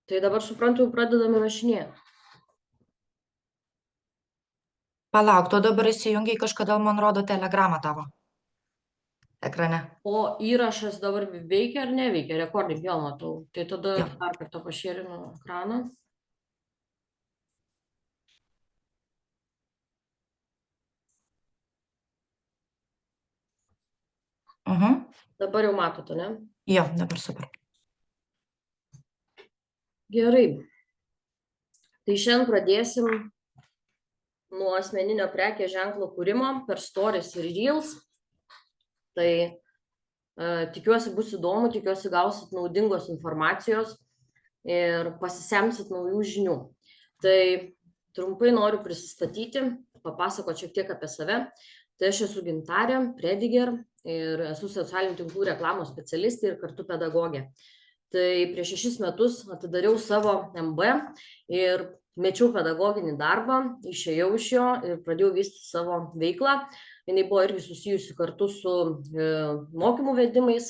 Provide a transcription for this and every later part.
Tai dabar suprantu, pradedame rašinėti. Palauk, tu dabar įsijungiai, kažkodėl man rodo telegramą tavo ekrane. O įrašas dabar veikia ar neveikia? Rekording vėl matau. Tai tada Jo. dar kartą pašėrinu ekraną. Dabar jau matote, ne? Jo, dabar super. Gerai. Tai šiandien pradėsim nuo asmeninio prekės ženklo kūrimo per stories ir reels. Tai tikiuosi bus įdomu, tikiuosi gausit naudingos informacijos ir pasisemsit naujų žinių. Tai trumpai noriu prisistatyti, papasakoti šiek tiek apie save. Tai aš esu Gintarė Prediger ir esu socialinių tinklų reklamos specialistė ir kartu pedagogė. Tai prieš 6 metus atidariau savo MB ir mečiau pedagoginį darbą, išėjau iš jo ir pradėjau vystyti savo veiklą. Jinai buvo irgi susijusi kartu su mokymų vedimais,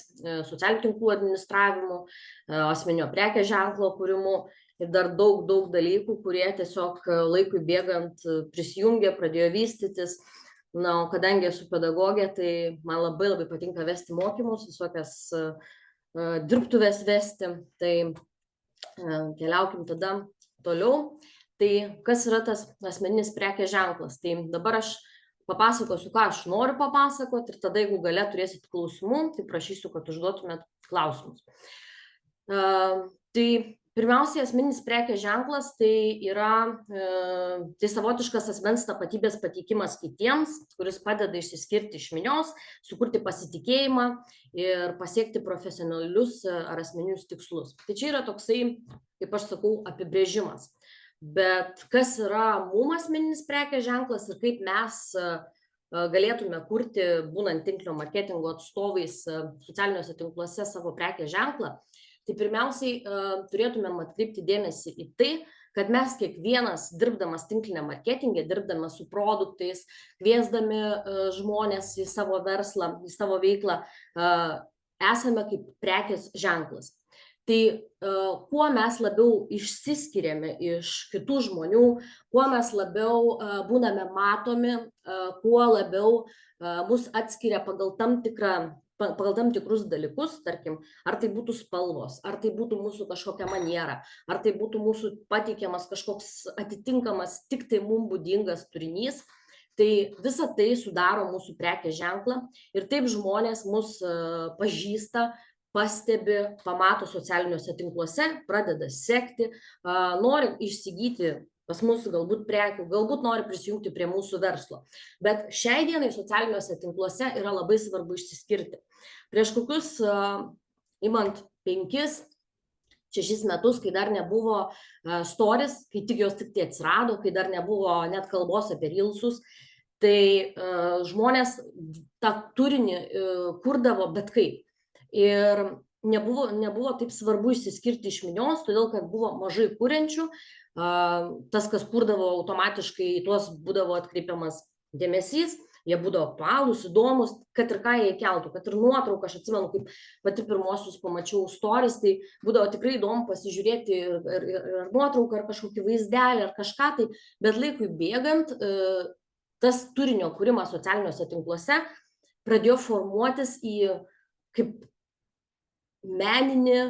socialinių tinklų administravimu, asmeninio prekės ženklo kūrimu ir dar daug dalykų, kurie tiesiog laikui bėgant prisijungė, pradėjo vystytis. Na, o kadangi esu pedagogė, tai man labai patinka vesti mokymus, visokias dirbtuves vesti. Tai keliaukim tada toliau. Tai kas yra tas asmeninis prekės ženklas? Tai dabar aš papasakosiu, ką aš noriu papasakoti ir tada, jeigu gale turėsit klausimų, tai prašysiu, kad užduotumėt klausimus. Tai pirmiausiai asmeninis prekės ženklas tai yra tai savotiškas asmens tapatybės pateikimas kitiems, kuris padeda išsiskirti iš minios, sukurti pasitikėjimą ir pasiekti profesionalius ar asmeninius tikslus. Tai čia yra toksai, kaip aš sakau, apibrėžimas. Bet kas yra mum asmeninis prekės ženklas ir kaip mes galėtume kurti, būnant tinklinio marketingo atstovais socialiniuose tinkluose savo prekės ženklą, tai pirmiausiai turėtumėm atkreipti dėmesį į tai, kad mes kiekvienas dirbdamas tinklinio marketingė, dirbdamas su produktais, kviesdami žmonės į savo verslą, į savo veiklą, esame kaip prekės ženklas. Tai kuo mes labiau išsiskiriame iš kitų žmonių, kuo mes labiau būname matomi, kuo labiau mus atskiria pagal tam tikrus dalykus, tarkim, ar tai būtų spalvos, ar tai būtų mūsų kažkokia maniera, ar tai būtų mūsų pateikiamas kažkoks atitinkamas tik tai mums būdingas turinys, tai visa tai sudaro mūsų prekės ženklą ir taip žmonės mus pažįsta, pastebi, pamato socialiniuose tinkluose, pradeda sekti, nori įsigyti pas mus galbūt prekių, galbūt nori prisijungti prie mūsų verslo. Bet šiai dienai socialiniuose tinkluose yra labai svarbu išsiskirti. Prieš kokius, imant 5-6 metus, kai dar nebuvo stories, kai tik jos tik tai atsirado, kai dar nebuvo net kalbos apie reelsus, tai žmonės tą turinį kurdavo bet kaip. Ir nebuvo taip svarbu išsiskirti iš minios, todėl kad buvo mažai kuriančių. Tas, kas kurdavo automatiškai, į tuos būdavo atkreipiamas dėmesys, jie būdavo aktualūs, įdomus, kad ir ką jie keltų, kad ir nuotrauką, aš atsimenu, kaip pati pirmosius pamačiau stories, tai būdavo tikrai įdomu pasižiūrėti ir nuotrauką, ar kažkokį vaizdelį, ar kažką tai, bet laikui bėgant, tas turinio kūrimas socialiniuose tinkluose pradėjo formuotis į kaip meninį,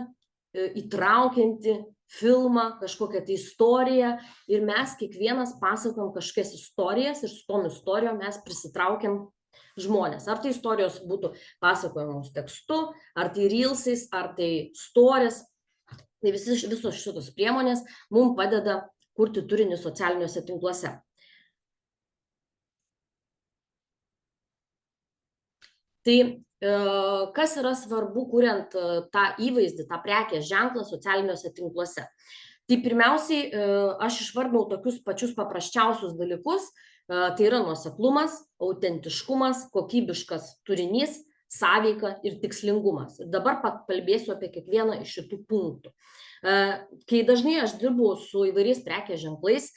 įtraukiantį filmą, kažkokią tai istoriją ir mes kiekvienas pasakojam kažkokias istorijas ir su tom istorijom mes prisitraukiam žmonės. Ar tai istorijos būtų pasakojamos tekstu, ar tai reelsais, ar tai stories. Tai visos šitos priemonės mums padeda kurti turinį socialiniuose tinkluose. Tai kas yra svarbu, kuriant tą įvaizdį, tą prekės ženklą socialiniuose tinkluose? Tai pirmiausiai aš išvardinau tokius pačius paprasčiausius dalykus, tai yra nuoseklumas, autentiškumas, kokybiškas turinys, sąveika ir tikslingumas. Ir dabar pakalbėsiu apie kiekvieną iš šitų punktų. Kai dažnai aš dirbu su įvairiais prekės ženklais,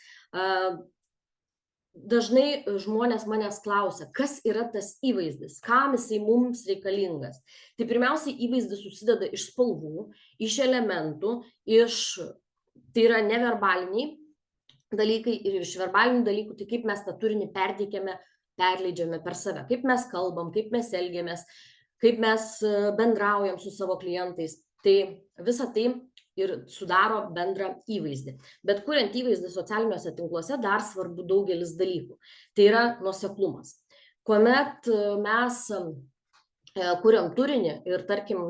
dažnai žmonės manęs klausia, kas yra tas įvaizdis, kam jisai mums reikalingas. Tai pirmiausiai įvaizdis susideda iš spalvų, iš elementų, iš tai yra neverbaliniai dalykai ir iš verbalinių dalykų, tai kaip mes tą turinį perteikiame, perleidžiame per save, kaip mes kalbam, kaip mes elgiamės, kaip mes bendraujam su savo klientais. Tai visa tai ir sudaro bendrą įvaizdį. Bet kuriant įvaizdį socialiniuose tinkluose dar svarbu daugelis dalykų. Tai yra nuoseklumas. Kuomet mes kuriam turinį ir, tarkim,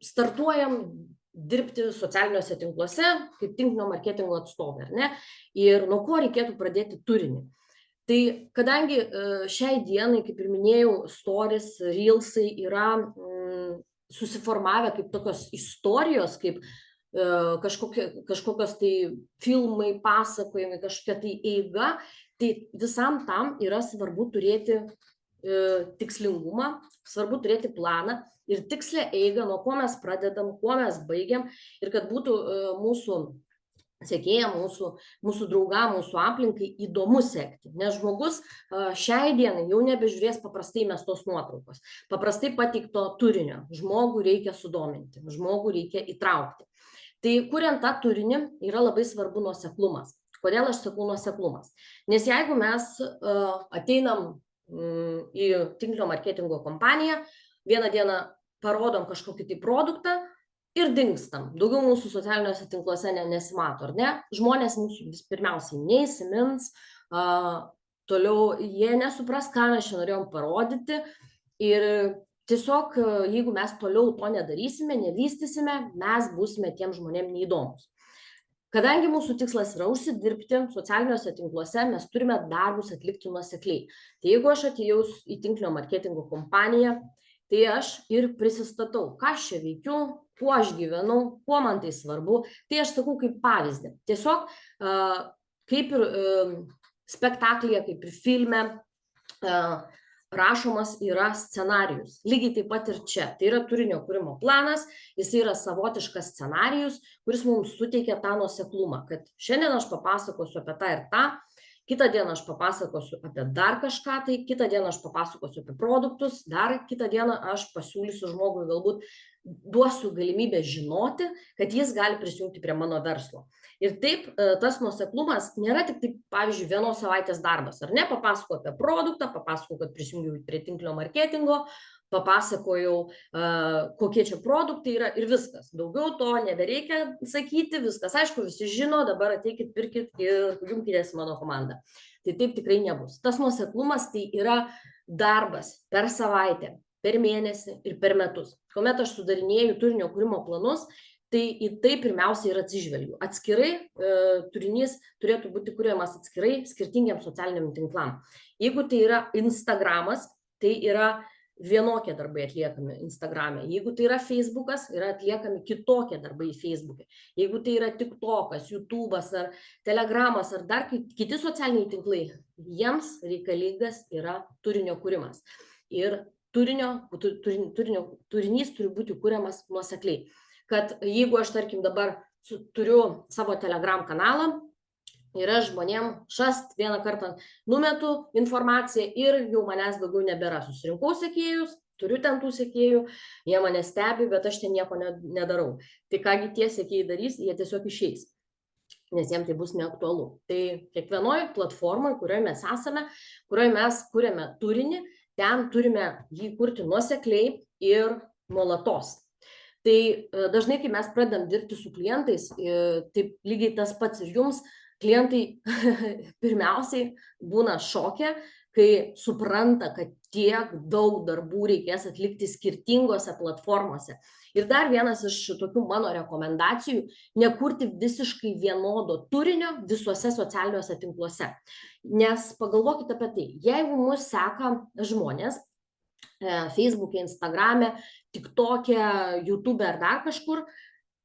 startuojam dirbti socialiniuose tinkluose kaip tinklinio marketingo atstovai, ar ne? Ir nuo ko reikėtų pradėti turinį? Tai kadangi šiai dienai, kaip ir minėjau, stories, reelsai yra susiformavę kaip tokios istorijos, kaip kažkokios tai filmai, pasakojimai, kažkokia tai eiga, tai visam tam yra svarbu turėti tikslingumą, svarbu turėti planą ir tikslę eigą, nuo ko mes pradedam, kuo mes baigiam ir kad būtų mūsų sekėjam, mūsų draugam, mūsų aplinkai įdomu sekti. Nes žmogus šiai dienai jau nebežiūrės paprastai mestos nuotraukos, paprastai pateikto turinio. Žmogų reikia sudominti, žmogų reikia įtraukti. Tai kuriant tą turinį yra labai svarbu nuoseklumas. Kodėl aš sakau nuoseklumas? Nes jeigu mes ateinam į tinklinio marketingo kompaniją, vieną dieną parodom kažkokį tai produktą ir dingstam. Daugiau mūsų socialiniuose tinkluose nesimato, ar ne? Žmonės mūsų pirmiausiai neįsimins, toliau jie nesupras, ką mes čia norėjom parodyti ir tiesiog, jeigu mes toliau to nedarysime, nevystysime, mes būsime tiem žmonėm neįdomus. Kadangi mūsų tikslas yra užsidirbti socialiniuose tinkluose, mes turime darbus atlikti nuosekliai. Tai jeigu aš atėjau į tinklinio marketingo kompaniją, tai aš ir prisistatau, ką aš čia veikiu, kuo aš gyvenu, kuo man tai svarbu. Tai aš sakau kaip pavyzdį. Tiesiog kaip ir spektaklyje, kaip ir filme, rašomas yra scenarijus. Lygiai taip pat ir čia. Tai yra turinio kūrimo planas, jis yra savotiškas scenarijus, kuris mums suteikia tą nuoseklumą, kad šiandien aš papasakosiu apie tą ir tą, kitą dieną aš papasakosiu apie dar kažką, tai kitą dieną aš papasakosiu apie produktus, dar kitą dieną aš pasiūlysiu žmogui, galbūt duosiu galimybę žinoti, kad jis gali prisijungti prie mano verslo. Ir taip, tas nuoseklumas nėra tik taip, pavyzdžiui, vienos savaitės darbas, ar ne? Papasakau apie produktą, papasakau, kad prisijungiau prie tinklinio marketingo, papasakojau, kokie čia produktai yra ir viskas. Daugiau to nebereikia sakyti, viskas aišku, visi žino, dabar ateikit, pirkit ir jungkitės į mano komandą. Tai taip tikrai nebus. Tas nuoseklumas tai yra darbas per savaitę, per mėnesį ir per metus. Kuomet aš sudarinėju turinio kūrimo planus, tai į tai pirmiausia ir atsižvelgiu. Atskirai turinys turėtų būti kuriamas atskirai skirtingiam socialiniam tinklam. Jeigu tai yra Instagramas, tai yra vienokie darbai atliekami Instagrame. Jeigu tai yra Facebookas, yra atliekami kitokie darbai Facebook'e. Jeigu tai yra TikTokas, YouTube'as ar Telegramas ar dar kiti socialiniai tinklai, jiems reikalingas yra turinio kūrimas. Ir turinys turi būti kuriamas nuosekliai. Kad jeigu aš, tarkim, dabar turiu savo Telegram kanalą ir aš žmonėm šast vieną kartą numetu informaciją ir jau manęs daugiau nebėra. Susirinkau sekėjus, turiu ten tų sekėjų, jie mane stebi, bet aš ten nieko nedarau. Tai kągi tie sekėjai darys, jie tiesiog išeis, nes jiems tai bus neaktualu. Tai kiekvienoje platformoje, kurioje mes esame, kurioje mes kuriame turinį, ten turime jį kurti nuosekliai ir nuolatos. Tai dažnai, kai mes pradedam dirbti su klientais, taip lygiai tas pats ir jums, klientai pirmiausiai būna šoke, kai supranta, kad tiek daug darbų reikės atlikti skirtingose platformose. Ir dar vienas iš tokių mano rekomendacijų – nekurti visiškai vienodo turinio visuose socialiniuose tinkluose. Nes pagalvokite apie tai, jeigu mus seka žmonės, Facebook'e, Instagram'e, TikTok'e, YouTube'e ar dar kažkur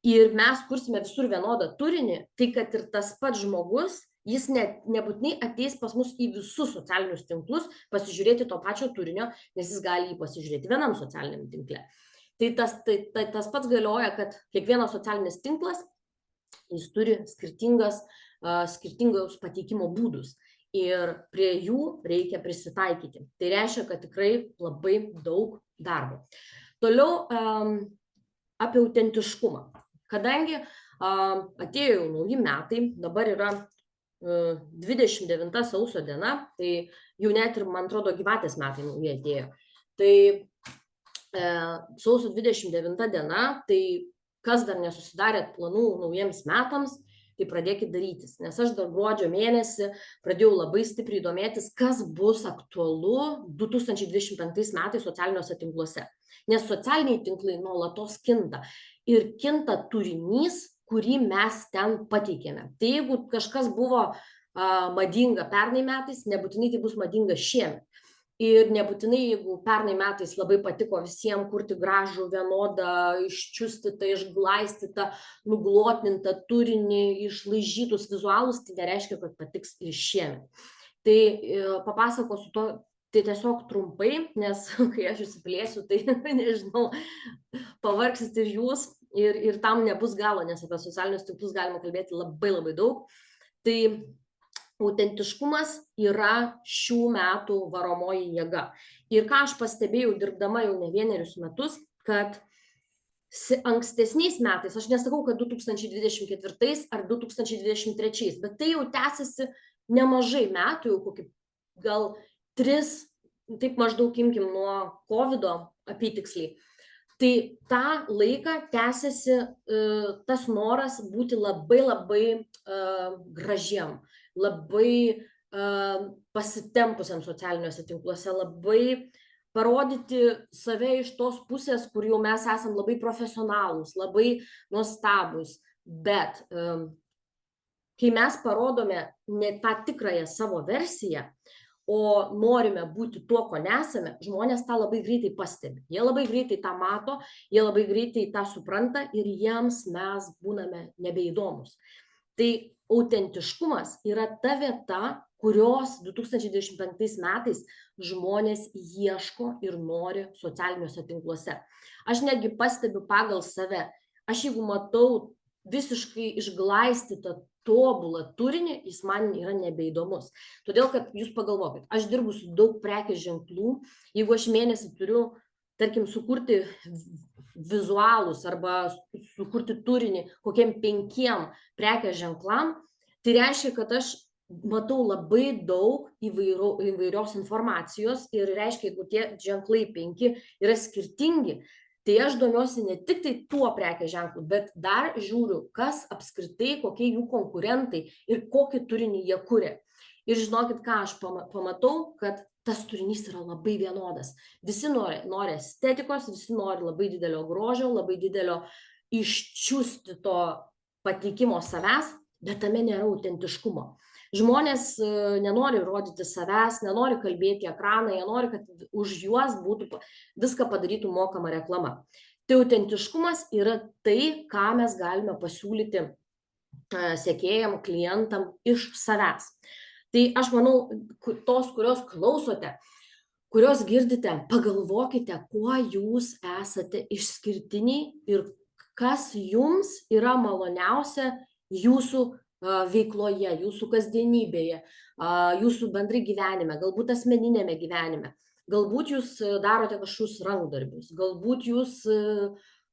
ir mes kursime visur vienodą turinį, tai kad ir tas pats žmogus, jis nebūtinai ateis pas mus į visus socialinius tinklus pasižiūrėti to pačio turinio, nes jis gali jį pasižiūrėti vienam socialiniam tinkle. Tai tas pats galioja, kad kiekvienas socialinis tinklas, jis turi skirtingus pateikimo būdus. Ir prie jų reikia prisitaikyti. Tai reiškia, kad tikrai labai daug darbo. Toliau apie autentiškumą. Kadangi atėjo jau nauji metai, dabar yra 29 sausio diena, tai jau net ir, man atrodo, gyvatės metai nauji atėjo. Tai sausio 29 diena, tai kas dar nesusidarėt planų naujiems metams, tai pradėkit darytis. Nes aš dar gruodžio mėnesį pradėjau labai stipriai domėtis, kas bus aktualu 2025 metais socialiniuose tinkluose. Nes socialiniai tinklai nuolatos kinta. Ir kinta turinys, kurį mes ten pateikėme. Tai jeigu kažkas buvo madinga pernai metais, nebūtinai tai bus madinga šiemet. Ir nebūtinai, jeigu pernai metais labai patiko visiems kurti gražų, vienodą, iščiustytą, išglaistytą, nuglotnintą turinį, išlaižytus vizualus, tai nereiškia, kad patiks ir šiemet. Tai papasakosiu to, tai tiesiog trumpai, nes kai aš įsiplėsiu, tai nežinau, pavargsit ir jūs, ir tam nebus galo, nes apie socialinius tinklus galima kalbėti labai labai daug. Tai autentiškumas yra šių metų varomoji jėga. Ir ką aš pastebėjau, dirbdama jau ne vienerius metus, kad ankstesniais metais, aš nesakau, kad 2024 ar 2023, bet tai jau tęsiasi nemažai metų, jau kokį gal 3, taip maždaug imkim nuo COVID-o apytiksliai. Tai tą laiką tęsiasi tas noras būti labai labai gražiam, labai pasitempusiam socialiniuose tinkluose, labai parodyti save iš tos pusės, kur jau mes esam labai profesionalūs, labai nuostabus. Bet kai mes parodome ne tą tikrąją savo versiją, o norime būti tuo, ko nesame, žmonės tą labai greitai pastebi. Jie labai greitai tą mato, jie labai greitai tą supranta ir jiems mes būname nebeįdomus. Tai autentiškumas yra ta vieta, kurios 2025 metais žmonės ieško ir nori socialiniuose tinkluose. Aš netgi pastebiu pagal save. Aš jeigu matau visiškai išglaistytą tobulą turinį, jis man yra nebeįdomus. Todėl, kad jūs pagalvokit, aš dirbu su daug prekės ženklų, jeigu aš mėnesį turiu, tarkim, sukurti vizualus arba sukurti turinį kokiem 5 prekės ženklam, tai reiškia, kad aš matau labai daug įvairios informacijos ir reiškia, jeigu tie ženklai 5 yra skirtingi, tai aš domiuosi ne tik tai tuo prekės ženklu, bet dar žiūriu, kas apskritai, kokie jų konkurentai ir kokį turinį jie kuria. Ir žinokit, ką aš pamatau, kad tas turinys yra labai vienodas. Visi nori estetikos, visi nori labai didelio grožio, labai didelio iščiustyto pateikimo savęs, bet tame nėra autentiškumo. Žmonės nenori rodyti savęs, nenori kalbėti ekraną, jie nori, kad už juos būtų viską padarytų mokama reklama. Tai autentiškumas yra tai, ką mes galime pasiūlyti sekėjam, klientam iš savęs. Tai aš manau, tos, kurios klausote, kurios girdite, pagalvokite, kuo jūs esate išskirtiniai ir kas jums yra maloniausia jūsų veikloje, jūsų kasdienybėje, jūsų bendrai gyvenime, galbūt asmeninėme gyvenime. Galbūt jūs darote kažkokius rankdarbius, galbūt jūs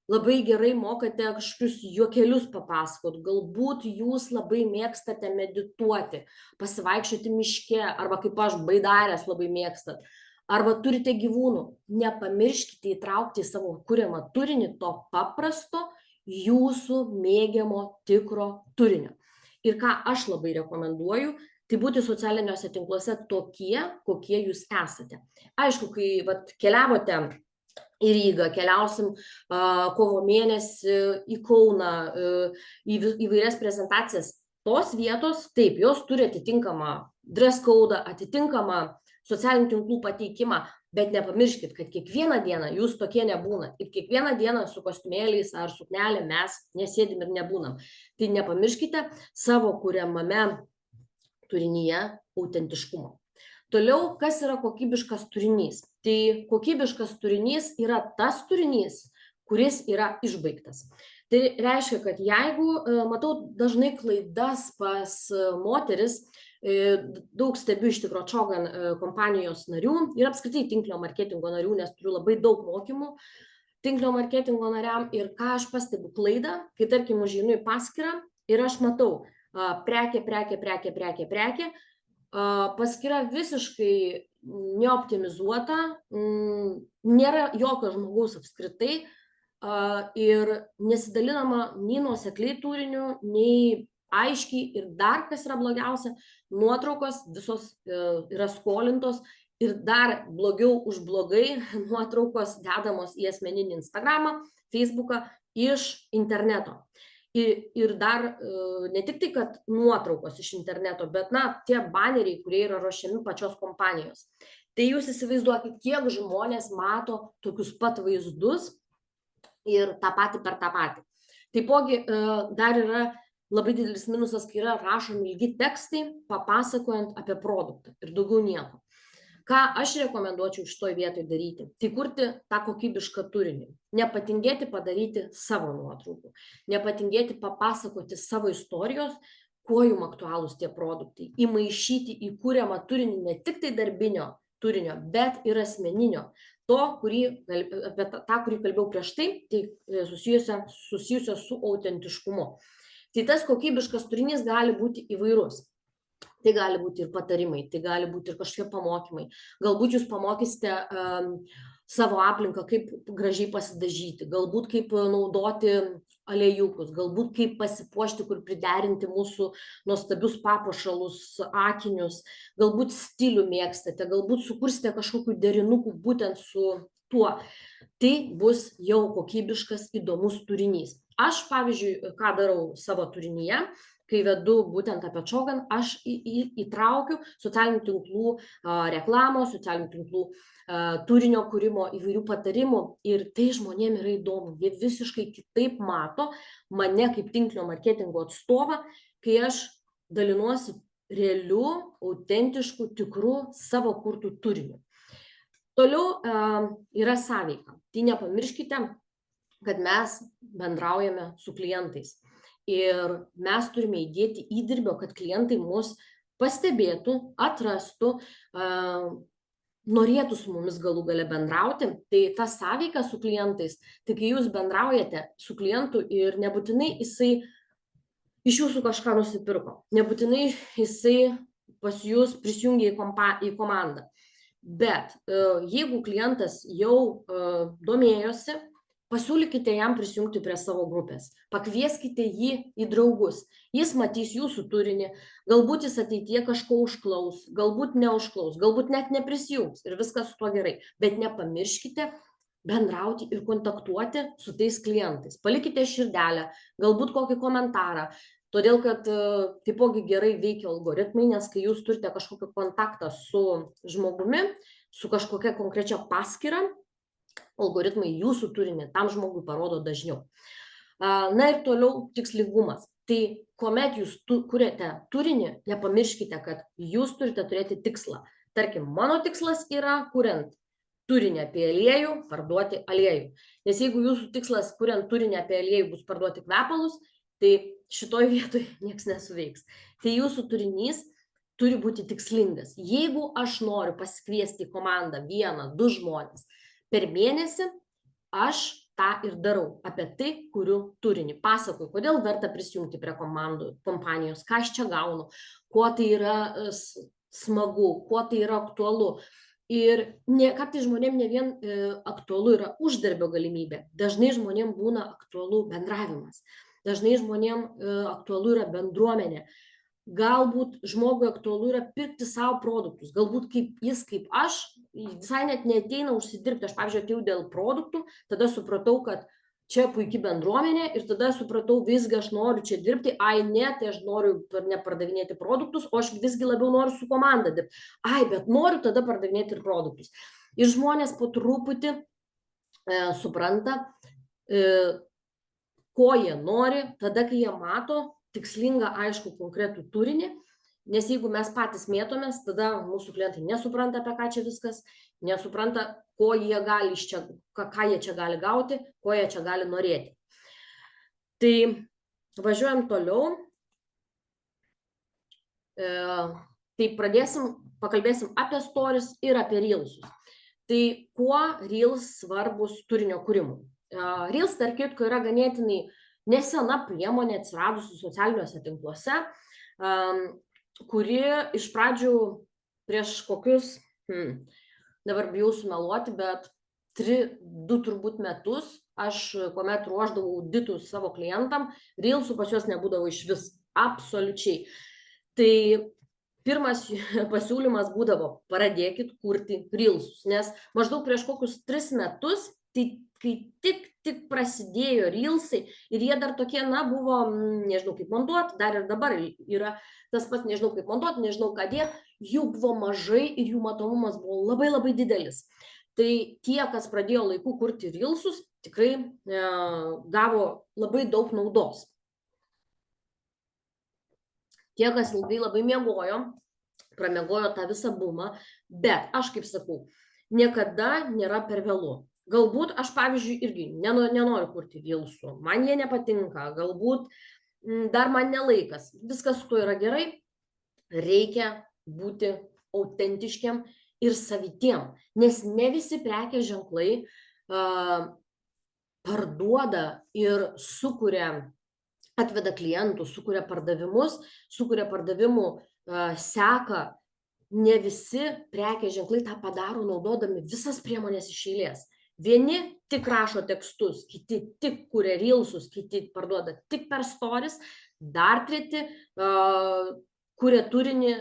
labai gerai mokate kažkokius juokelius papasakot, galbūt jūs labai mėgstate medituoti, pasivaikščioti miške, arba kaip aš baidarės labai mėgstat, arba turite gyvūnų. Nepamirškite įtraukti į savo kuriamą turinį to paprasto jūsų mėgiamo tikro turinio. Ir ką aš labai rekomenduoju, tai būti socialiniuose tinkluose tokie, kokie jūs esate. Aišku, kai keliavote į Rygą, keliausim kovo mėnesį į Kauną, į įvairias prezentacijas, tos vietos, taip, jos turi atitinkamą dress code, atitinkamą socialinių tinklų pateikimą, bet nepamirškit, kad kiekvieną dieną jūs tokie nebūnat. Ir kiekvieną dieną su kostiumėliais ar suknelė mes nesėdim ir nebūnam. Tai nepamirškite savo kuriamame turinyje autentiškumo. Toliau, kas yra kokybiškas turinys? Tai kokybiškas turinys yra tas turinys, kuris yra išbaigtas. Tai reiškia, kad jeigu matau dažnai klaidas pas moteris, daug stebiu iš tikro Čogan kompanijos narių ir apskritai tinklinio marketingo narių, nes turiu labai daug mokymų, tinklinio marketingo nariam ir ką aš pastebiu klaidą, kai tarkim užeinu į paskyrą ir aš matau prekė, paskyra visiškai neoptimizuota, nėra jokio žmogaus apskritai ir nesidalinama nei nuosekliai turiniu, nei aiškiai ir dar, kas yra blogiausia, nuotraukos visos yra skolintos ir dar blogiau už blogai nuotraukos dedamos į asmeninį Instagramą, Facebooką iš interneto. Ir dar ne tik tai, kad nuotraukos iš interneto, bet tie baneriai, kurie yra ruošiami pačios kompanijos. Tai jūs įsivaizduokit, kiek žmonės mato tokius pat vaizdus ir tą patį per tą patį. Taipogi dar yra labai didelis minusas, kai yra rašomi ilgi tekstai, papasakojant apie produktą ir daugiau nieko. Ką aš rekomenduočiau šitoj vietoj daryti? Tai kurti tą kokybišką turinį. Nepatingėti padaryti savo nuotraukų. Nepatingėti papasakoti savo istorijos, kuo jums aktualūs tie produktai. Įmaišyti į kuriamą turinį ne tik tai darbinio turinio, bet ir asmeninio. Apie tą, kurį kalbėjau prieš tai susijusio su autentiškumu. Tai tas kokybiškas turinys gali būti įvairus. Tai gali būti ir patarimai, tai gali būti ir kažkokie pamokymai. Galbūt jūs pamokysite savo aplinką, kaip gražiai pasidažyti, galbūt kaip naudoti aliejukus, galbūt kaip pasipuošti, kur priderinti mūsų nuostabius papuošalus, akinius, galbūt stilių mėgstate, galbūt sukursite kažkokių derinukų būtent su tuo. Tai bus jau kokybiškas, įdomus turinys. Aš, pavyzdžiui, ką darau savo turinyje, kai vedu būtent apie Chogan, aš įtraukiu socialinių tinklų reklamos, socialinių tinklų turinio kūrimo, įvairių patarimų ir tai žmonėm yra įdomu. Jie visiškai kitaip mato mane kaip tinklinio marketingo atstovą, kai aš dalinuosi realiu, autentišku, tikru savo kurtų turiniu. Toliau yra sąveika. Tai nepamirškite, kad mes bendraujame su klientais. Ir mes turime įdėti įdirbio, kad klientai mus pastebėtų, atrastų, norėtų su mumis galų gale bendrauti. Tai ta sąveika su klientais, tai kai jūs bendraujate su klientu ir nebūtinai jisai iš jūsų kažką nusipirko, nebūtinai jisai pas jūs prisijungia į komandą. Bet jeigu klientas jau domėjosi, pasiūlykite jam prisijungti prie savo grupės, pakvieskite jį į draugus, jis matys jūsų turinį, galbūt jis ateityje kažko užklaus, galbūt neužklaus, galbūt net neprisijungs ir viskas su tuo gerai, bet nepamirškite bendrauti ir kontaktuoti su tais klientais, palikite širdelę, galbūt kokį komentarą, todėl kad taipogi gerai veikia algoritmai, nes kai jūs turite kažkokį kontaktą su žmogumi, su kažkokia konkrečia paskyra, algoritmai jūsų turinį tam žmogui parodo dažniau. Na ir toliau tikslingumas. Tai kuomet jūs kuriate turinį, nepamirškite, kad jūs turite turėti tikslą. Tarkim, mano tikslas yra, kuriant turinį apie aliejų, parduoti aliejų. Nes jeigu jūsų tikslas, kuriant turinį apie aliejų, bus parduoti kvepalus, tai šitoj vietoj nieks nesuveiks. Tai jūsų turinys turi būti tikslingas. Jeigu aš noriu pasikviesti į komandą 1-2 žmonės, per mėnesį aš tą ir darau, apie tai kuriu turinį, pasakoju, kodėl verta prisijungti prie kompanijos, ką aš čia gaunu, kuo tai yra smagu, kuo tai yra aktualu. Ir kartais žmonėm ne vien aktualu yra uždarbio galimybė, dažnai žmonėm būna aktualu bendravimas, dažnai žmonėm aktualu yra bendruomenė. Galbūt žmogui aktualu yra pirkti savo produktus, galbūt jis kaip aš visai net neateina užsidirbti. Aš, pavyzdžiui, atėjau dėl produktų, tada supratau, kad čia puikiai bendruomenė ir tada supratau, visgi aš noriu čia dirbti, tai aš noriu nepardavinėti produktus, o aš visgi labiau noriu su komanda dirbti. Bet noriu tada pardavinėti ir produktus. Ir žmonės po truputį supranta, ko jie nori, tada, kai jie mato tikslingą, aišku, konkretų turinį, nes jeigu mes patys mėtomės, tada mūsų klientai nesupranta, apie ką čia viskas, nesupranta, ko jie gali ką jie čia gali gauti, ko jie čia gali norėti. Tai važiuojam toliau. Tai pakalbėsim apie stories ir apie reelsus. Tai kuo reels svarbus turinio kūrimui? Reels, tarp kitko, yra ganėtinai nesena priemonė atsiradusi socialiniuose tinkluose, kuri iš pradžių prieš kokius, dabar bijau sumeluoti, bet 2 turbūt metus, aš kuomet ruošdavau auditus savo klientam, Reelsų pas juos nebūdavo iš vis, absoliučiai. Tai pirmas pasiūlymas būdavo, pradėkit kurti Reelsus, nes maždaug prieš kokius 3 metus, tai kai tik prasidėjo Reelsai ir jie dar tokie, buvo, nežinau kaip montuoti, dar ir dabar yra tas pats, nežinau kaip montuoti, nežinau ką dėti, jų buvo mažai ir jų matomumas buvo labai labai didelis. Tai tie, kas pradėjo laiku kurti Reelsus, tikrai gavo labai daug naudos. Tie, kas ilgai labai miegojo, pramiegojo tą visą bumą, bet aš kaip sakau, niekada nėra per vėlu. Galbūt aš, pavyzdžiui, irgi nenoriu kurti Reelsų, man jie nepatinka, galbūt dar man nelaikas, viskas su tuo yra gerai, reikia būti autentiškiam ir savitiem, nes ne visi prekės ženklai parduoda ir sukuria, atveda klientų, sukuria pardavimus, sukuria pardavimų seką, ne visi prekės ženklai tą padaro naudodami visas priemonės iš eilės. Vieni tik rašo tekstus, kiti tik kuria Reelsus, kiti parduoda tik per stories, dar treti kuria turinį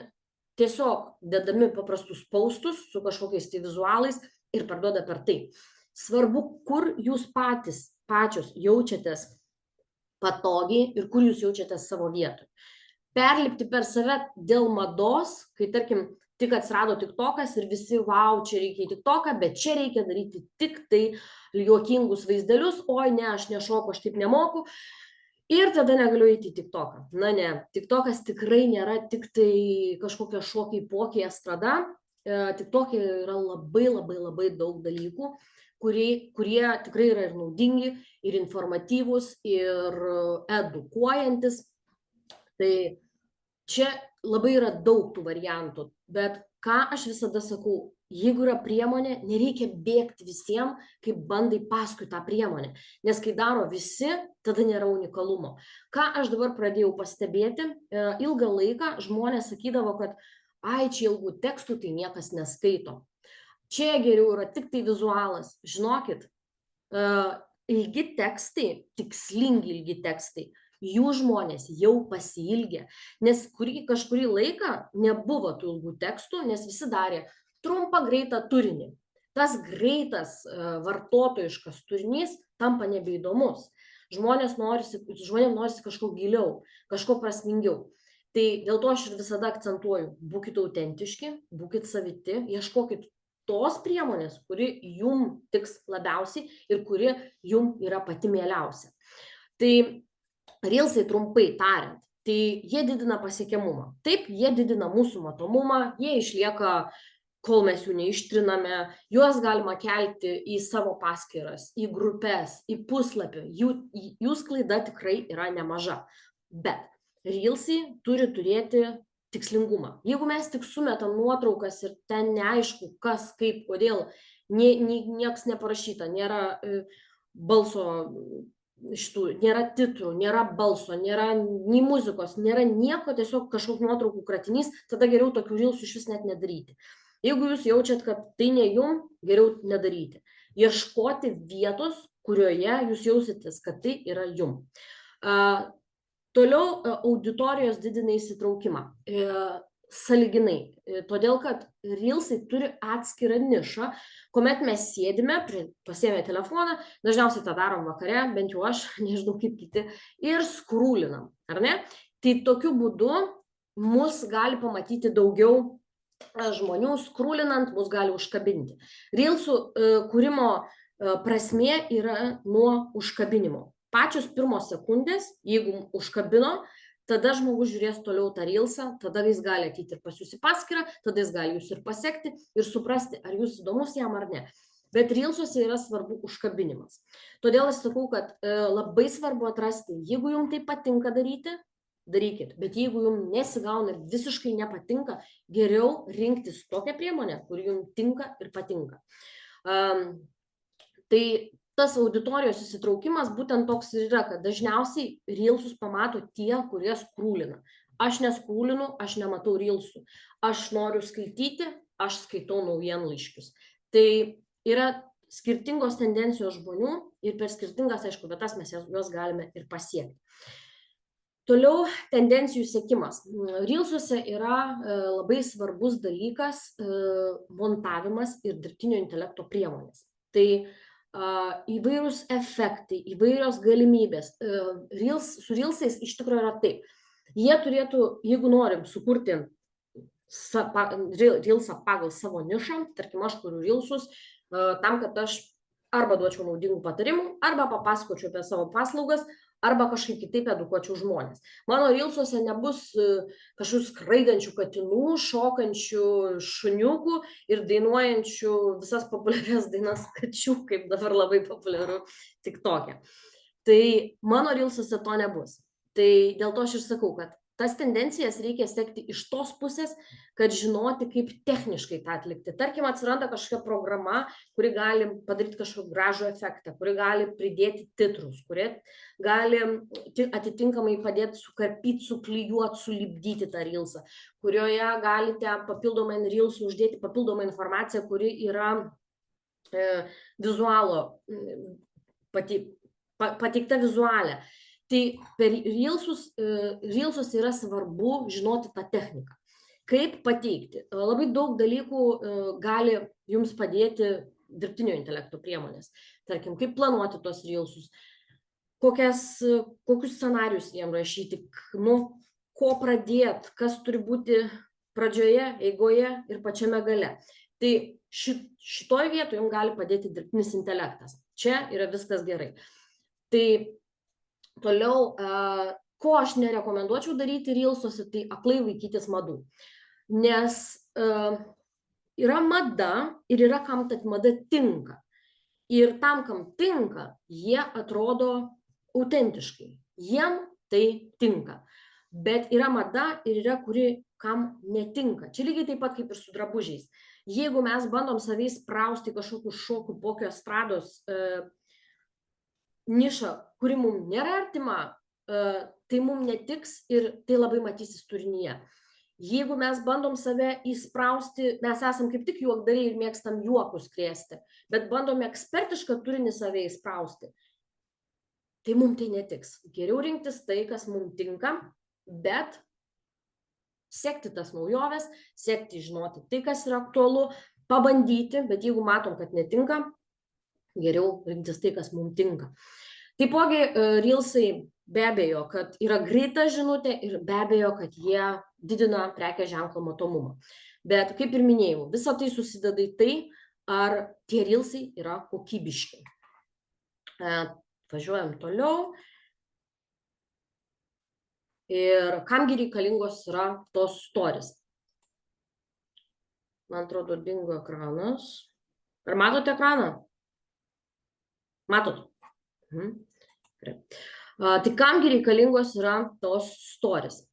tiesiog dedami paprastus postus su kažkokiais tai vizualais ir parduoda per tai. Svarbu, kur jūs pačios jaučiatės patogiai ir kur jūs jaučiatės savo vietoje. Perlipti per save dėl mados, kai tarkim tik atsirado TikTokas ir visi, wow, čia reikia TikToką, bet čia reikia daryti tik tai juokingus vaizdelius, oi ne, aš nešoku, aš taip nemoku. Ir tada negaliu eiti į TikToką. Na ne, TikTokas tikrai nėra tik tai kažkokia šokiai pokiai estrada. TikTok'e yra labai labai labai daug dalykų, kurie tikrai yra ir naudingi, ir informatyvūs, ir edukuojantis. Tai čia labai yra daug tų variantų, bet ką aš visada sakau, jeigu yra priemonė, nereikia bėgti visiems, kaip bandai paskui tą priemonę, nes kai daro visi, tada nėra unikalumo. Ką aš dabar pradėjau pastebėti, ilgą laiką žmonės sakydavo, kad ai, čia ilgų tekstų tai niekas neskaito. Čia geriau yra tik tai vizualas. Žinokit, ilgi tekstai, tikslingi ilgi tekstai, jų žmonės jau pasiilgė, nes kažkurį laiką nebuvo tų ilgų tekstų, nes visi darė trumpą, greitą turinį. Tas greitas vartotojiškas turinys tampa nebeįdomus. Žmonėms norisi kažko giliau, kažko prasmingiau. Tai dėl to aš ir visada akcentuoju, būkite autentiški, būkite saviti, ieškokit tos priemonės, kuri jum tiks labiausiai ir kuri jum yra pati mieliausia. Tai Reelsai, trumpai tariant, tai jie didina pasiekiamumą. Taip, jie didina mūsų matomumą, jie išlieka, kol mes jų neištriname, juos galima kelti į savo paskyras, į grupės, į puslapį, jų sklaida tikrai yra nemaža. Bet Reelsai turi turėti tikslingumą. Jeigu mes tik sumetam nuotraukas ir ten neaišku, kas, kaip, kodėl, nieks neparašyta, nėra balso, nėra titrų, nėra balso, nėra nei muzikos, nėra nieko, tiesiog kažkoks nuotraukų kratinys, tada geriau tokių Reelsų iš vis net nedaryti. Jeigu jūs jaučiat, kad tai ne jum, geriau nedaryti. Ieškoti vietos, kurioje jūs jausitės, kad tai yra jum. Toliau auditorijos didina įsitraukimą. Sąlyginai, todėl kad Reelsai turi atskirą nišą, kuomet mes sėdime, pasiėmę telefoną, dažniausiai tą darom vakare, bent jau aš, nežinau kaip kiti, ir skrūlinam, ar ne? Tai tokiu būdu mus gali pamatyti daugiau žmonių, skrūlinant mus gali užkabinti. Reelsų kūrimo prasmė yra nuo užkabinimo. Pačios pirmos sekundės, jeigu užkabino, tada žmogus žiūrės toliau tą Reelsą, tada jis gali ateiti ir pas jūs į paskyrą, tada jis gali jūs ir pasekti ir suprasti, ar jūs įdomus jam ar ne. Bet Reelsuose yra svarbu užkabinimas. Todėl aš sakau, kad labai svarbu atrasti, jeigu jums tai patinka daryti, darykit. Bet jeigu jums nesigauna ir visiškai nepatinka, geriau rinktis tokią priemonę, kuri jums tinka ir patinka. Tai tas auditorijos įsitraukimas būtent toks ir yra, kad dažniausiai reelsus pamato tie, kurie skrūlina. Aš neskrūlinu, aš nematau reelsų. Aš noriu skaityti, aš skaitau naujienlaiškius. Tai yra skirtingos tendencijos žmonių ir per skirtingas, aišku, vietas mes juos galime ir pasiekti. Toliau tendencijų sekimas. Reelsuose yra labai svarbus dalykas montavimas ir dirbtinio intelekto priemonės. Tai įvairūs efektai, įvairios galimybės. Su reelsais iš tikrųjų yra taip. Jie turėtų, jeigu norim sukurti reelsą pagal savo nišą, tarkim, aš kuriu reelsus tam, kad aš arba duočiau naudingų patarimų, arba papasakočiau apie savo paslaugas, arba kažkaip kitaip edukuočiau žmonės. Mano reelsuose nebus kažkokių skraidančių katinų, šokančių šuniukų ir dainuojančių visas populiarias dainas kačių, kaip dabar labai populiaru TikTok'e. Tai mano reelsuose to nebus. Tai dėl to aš ir sakau, kad tas tendencijas reikia sekti iš tos pusės, kad žinoti, kaip techniškai tą atlikti. Tarkim, atsiranda kažkokia programa, kuri gali padaryti kažkokį gražų efektą, kuri gali pridėti titrus, kuri gali atitinkamai padėti sukarpyti, suklijuoti, sulipdyti tą reelsą, kurioje galite papildomai ant reelsų uždėti papildomą informaciją, kuri yra vizualo, pateikta vizualė. Tai per reelsus yra svarbu žinoti tą techniką. Kaip pateikti? Labai daug dalykų gali jums padėti dirbtinio intelekto priemonės. Tarkim, kaip planuoti tos reelsus, kokius scenarius jiem rašyti, ko pradėti, kas turi būti pradžioje, eigoje ir pačiame gale. Tai šitoj vietoje jums gali padėti dirbtinis intelektas. Čia yra viskas gerai. Tai toliau, ko aš nerekomenduočiau daryti reelsuose, tai aklai laikytis madų. Nes yra mada ir yra kam ta mada tinka. Ir tam, kam tinka, jie atrodo autentiškai. Jiem tai tinka. Bet yra mada ir yra, kuri kam netinka. Čia lygiai taip pat kaip ir su drabužiais. Jeigu mes bandom savai sprausti kažkokių šokių, pokio estrados nišą, kuri mums nėra artima, tai mums netiks ir tai labai matysis turinyje. Jeigu mes bandom save įsprausti, mes esam kaip tik juokdariai ir mėgstam juokus krėsti, bet bandom ekspertišką turinį save įsprausti, tai mums tai netiks. Geriau rinktis tai, kas mums tinka, bet sekti tas naujoves, sekti žinoti tai, kas yra aktualu, pabandyti, bet jeigu matom, kad netinka, geriau rinktis tai, kas mums tinka. Taipogi, reelsai be abejo, kad yra greita žinutė ir be abejo, kad jie didina prekės ženklo matomumą. Bet, kaip ir minėjau, visa tai susideda į tai, ar tie reelsai yra kokybiški. Važiuojam toliau. Ir kamgi reikalingos yra tos stories. Man atrodo, dingo ekranas. Ar matote ekraną? Matot? Tai kamgi reikalingos yra tos stories?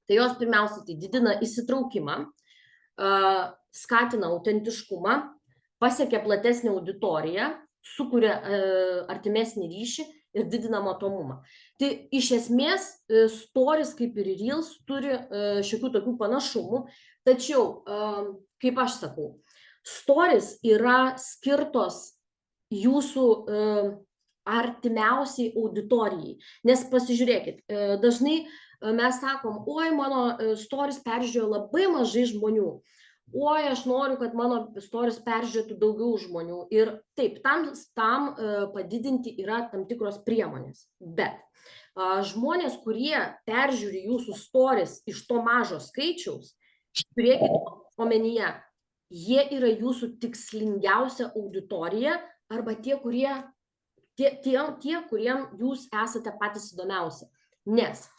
Tai jos pirmiausia tai didina įsitraukimą, skatina autentiškumą, pasiekia platesnį auditoriją, sukuria artimesnį ryšį ir didina matomumą. Tai iš esmės stories kaip ir reels turi šiokių tokių panašumų, tačiau, kaip aš sakau, stories yra skirtos jūsų artimiausiai auditorijai. Nes pasižiūrėkit, dažnai mes sakom, oi, mano stories peržiūrėjo labai mažai žmonių. Oi, aš noriu, kad mano stories peržiūrėtų daugiau žmonių. Ir taip, tam padidinti yra tam tikros priemonės. Bet žmonės, kurie peržiūri jūsų stories iš to mažo skaičiaus, turėkit omenyje, jie yra jūsų tikslingiausia auditorija arba tie, kuriem jūs esate patys įdomiausi. Nes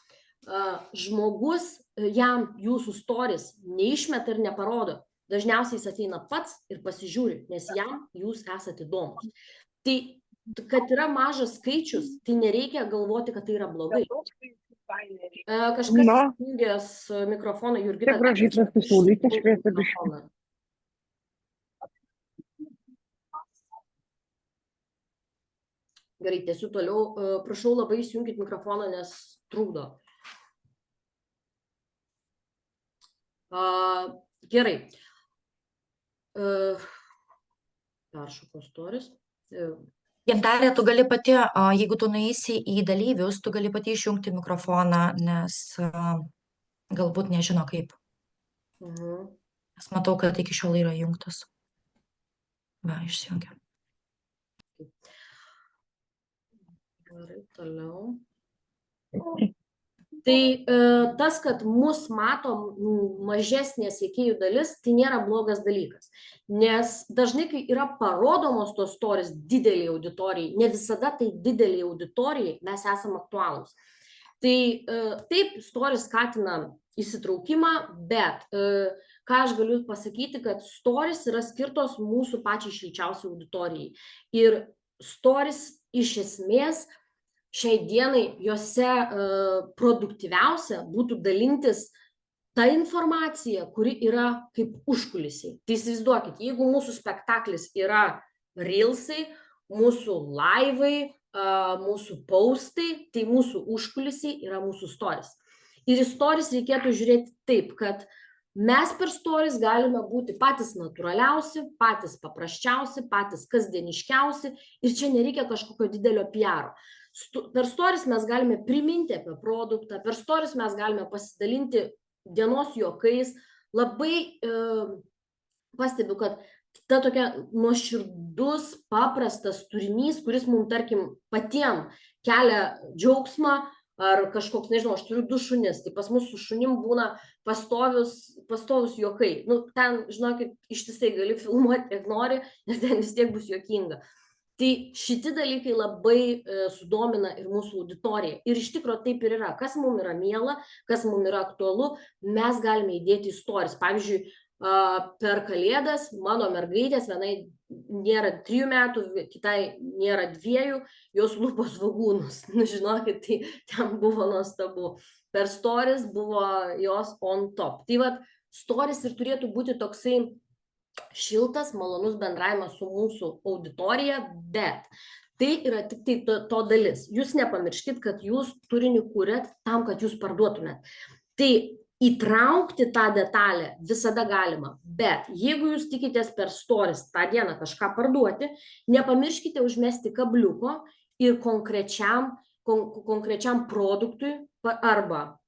žmogus jam jūsų stories neišmeta ir neparodo. Dažniausiai jis ateina pats ir pasižiūri, nes jam jūs esate įdomus. Tai, kad yra mažas skaičius, tai nereikia galvoti, kad tai yra blogai. Kažkas įjungęs mikrofoną, Jurgita. Gerai, tęsiu toliau. Prašau labai įsijunkit mikrofoną, nes trukdo. Gerai. Peršoko storis. Gintarė, tu gali pati, jeigu tu nueisi į dalyvius, tu gali pati išjungti mikrofoną, nes galbūt nežino kaip. Aš matau, kad iki šiol yra jungtas. Va, išsijungia. Gerai, toliau. Tai tas, kad mus matom mažesnė sekėjų dalis, tai nėra blogas dalykas. Nes dažnai, kai yra parodomos tos stories dideliai auditorijai, ne visada tai dideliai auditorijai mes esam aktualūs. Tai taip, stories skatina įsitraukimą, bet ką aš galiu pasakyti, kad stories yra skirtos mūsų pačiai šilčiausiai auditorijai. Ir stories iš esmės šiai dienai juose produktyviausia būtų dalintis ta informacija, kuri yra kaip užkulisiai. Tai įsivaizduokit, jeigu mūsų spektaklis yra reelsai, mūsų laivai, mūsų postai, tai mūsų užkulisiai yra mūsų stories. Ir į stories reikėtų žiūrėti taip, kad mes per stories galime būti patys natūraliausi, patys paprasčiausi, patys kasdieniškiausi ir čia nereikia kažkokio didelio PR-o. Per stories mes galime priminti apie produktą, per stories mes galime pasidalinti dienos juokais. Labai pastebiu, kad ta tokia nuoširdus, paprastas turinys, kuris mums, tarkim, patiem kelia džiaugsmą, ar kažkoks, nežinau, aš turiu 2 šunis, tai pas mus su šunim būna pastovus juokai. Nu, ten, žinokit, ištisai gali filmuoti, kiek nori, nes ten vis tiek bus juokinga. Tai šitie dalykai labai sudomina ir mūsų auditoriją. Ir iš tikrųjų taip ir yra. Kas mums yra miela, kas mums yra aktualu, mes galime įdėti į stories. Pavyzdžiui, per Kalėdas mano mergaitės, vienai nėra 3 metų, kitai nėra 2, jos lupo svogūnus. Nu, žinokit, tai ten buvo nuostabu. Per stories buvo jos on top. Tai vat, stories ir turėtų būti toksai šiltas, malonus bendravimas su mūsų auditorija, bet tai yra tik tai to dalis. Jūs nepamirškit, kad jūs turinį kūrėt tam, kad jūs parduotumėt. Tai įtraukti tą detalę visada galima, bet jeigu jūs tikitės per stories tą dieną kažką parduoti, nepamirškite užmesti kabliuko ir konkrečiam produktui arba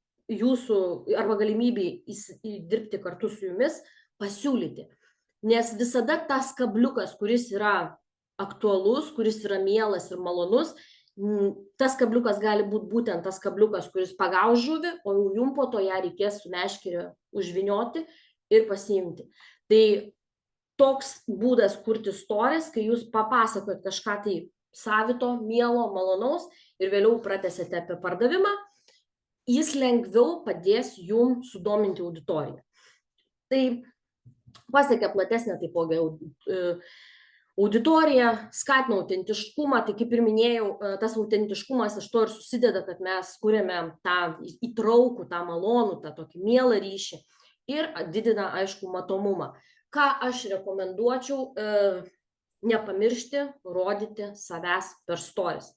galimybei dirbti kartu su jumis pasiūlyti. Nes visada tas kabliukas, kuris yra aktualus, kuris yra mielas ir malonus, tas kabliukas gali būti būtent tas kabliukas, kuris pagaus žuvį, o jum po to ją reikės su meškeriu užvinioti ir pasiimti. Tai toks būdas kurti stories, kai jūs papasakojat kažką tai savito, mielo, malonaus ir vėliau pratęsite apie pardavimą, jis lengviau padės jum sudominti auditoriją. Tai pasiekia platesnę taipogi auditoriją, skatina autentiškumą, tai kaip ir minėjau, tas autentiškumas iš to ir susideda, kad mes kuriame tą įtraukų, tą malonų, tą tokį mielą ryšį ir didina, aišku, matomumą. Ką aš rekomenduočiau, nepamiršti rodyti savęs per stories.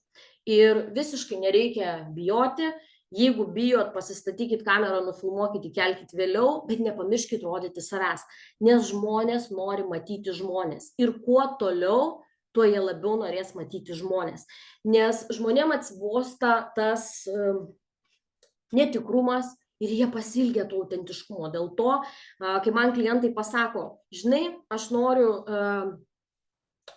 Ir visiškai nereikia bijoti. Jeigu bijot, pasistatykit kamerą, nufilmuokit, įkelkit vėliau, bet nepamirškit rodyti savęs, nes žmonės nori matyti žmonės. Ir kuo toliau, tuo jie labiau norės matyti žmonės. Nes žmonėm atsibosta tas netikrumas ir jie pasilgia to autentiškumo. Dėl to, kai man klientai pasako, žinai, aš noriu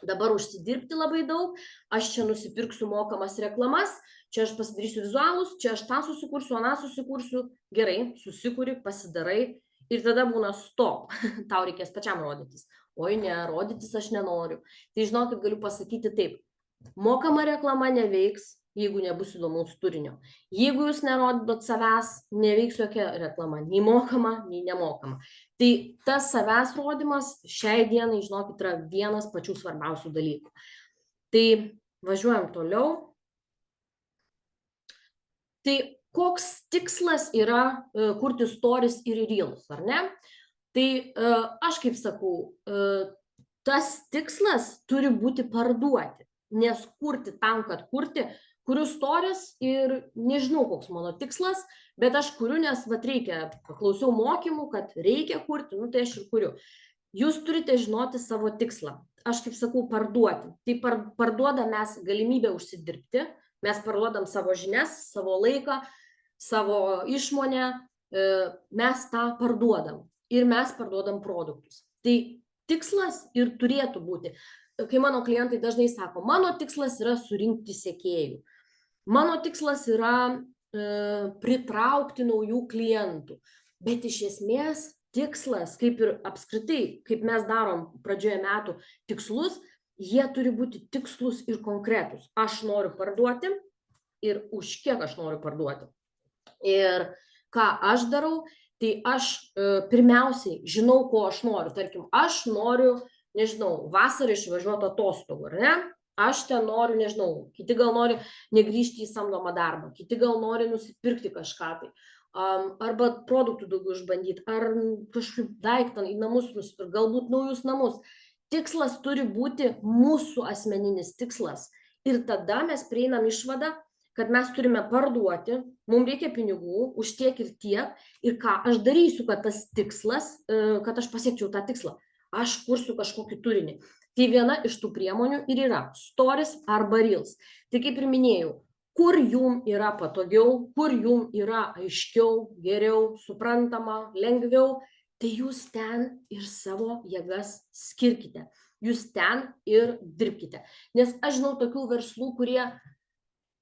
dabar užsidirbti labai daug, aš čia nusipirksiu mokamas reklamas, čia aš pasidarysiu vizualus, čia aš tą susikursiu, aną susikursiu, gerai, susikuri, pasidarai ir tada būna stop, tau reikės pačiam rodytis. Oi ne, rodytis aš nenoriu. Tai žinokit, galiu pasakyti taip, mokama reklama neveiks, jeigu nebus įdomaus turinio. Jeigu jūs nerodot savęs, neveiks jokia reklama, nei mokama, nei nemokama. Tai tas savęs rodymas šiai dienai, žinokit, yra vienas pačių svarbiausių dalykų. Tai važiuojam toliau. Tai koks tikslas yra kurti stories ir reels, ar ne? Tai aš kaip sakau, tas tikslas turi būti parduoti. nes kurti tam, kad kurti, kuriu stories ir nežinau, koks mano tikslas, bet aš kuriu, nes reikia, paklausiau mokymų, kad reikia kurti, tai aš ir kuriu. Jūs turite žinoti savo tikslą. Aš kaip sakau, parduoti. Tai parduodam mes galimybę užsidirbti, mes parduodam savo žinias, savo laiką, savo išmonę, mes tą parduodam ir mes parduodam produktus. Tai tikslas ir turėtų būti. Kai mano klientai dažnai sako, mano tikslas yra surinkti sekėjų. Mano tikslas yra pritraukti naujų klientų. Bet iš esmės tikslas, kaip ir apskritai, kaip mes darom pradžioje metų tikslus, jie turi būti tikslus ir konkretus. Aš noriu parduoti ir už kiek aš noriu parduoti. Ir ką aš darau, tai aš pirmiausiai žinau, ko aš noriu. Tarkim, aš noriu, nežinau, vasarą išvažiuoti atostogų, ar ne? Aš ten noriu, nežinau, kiti gal nori negrįžti į samdomą darbą, kiti gal nori nusipirkti kažką tai. Arba produktų daugiau išbandyti, ar kažkaip daiktą į namus nusipirkti, galbūt naujus namus. Tikslas turi būti mūsų asmeninis tikslas. Ir tada mes prieinam išvadą, kad mes turime parduoti, mums reikia pinigų, už tiek ir tiek, ir ką aš darysiu, kad tas tikslas, kad aš pasiekčiau tą tikslą. Aš kursiu kažkokį turinį. Tai viena iš tų priemonių ir yra stories arba reels. Tai kaip ir minėjau, kur jum yra patogiau, kur jum yra aiškiau, geriau, suprantama, lengviau, tai jūs ten ir savo jėgas skirkite. Jūs ten ir dirbkite. Nes aš žinau tokių verslų, kurie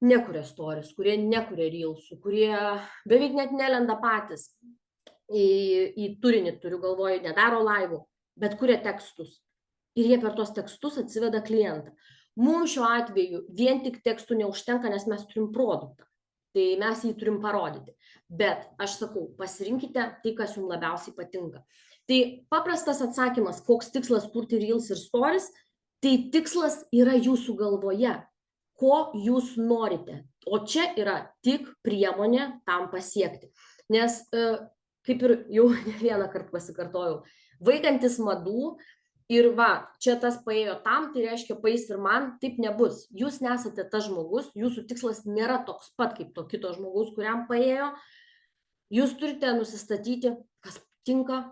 nekuria stories, kurie nekuria reelsų, kurie beveik net nelenda patys į turinį, turiu galvoje, nedaro laivų, bet kuria tekstus. Ir jie per tos tekstus atsiveda klientą. Mums šiuo atveju vien tik tekstų neužtenka, nes mes turim produktą. Tai mes jį turim parodyti. Bet aš sakau, pasirinkite tai, kas jums labiausiai patinka. Tai paprastas atsakymas, koks tikslas kurti reels ir stories, tai tikslas yra jūsų galvoje, ko jūs norite. O čia yra tik priemonė tam pasiekti. Nes, kaip ir jau ne vieną kartą pasikartojau, vaikantis madų, ir čia tas paėjo tam, tai reiškia paeis ir man, taip nebus. Jūs nesate tas žmogus, jūsų tikslas nėra toks pat kaip to kito žmogaus, kuriam paėjo. Jūs turite nusistatyti, kas tinka,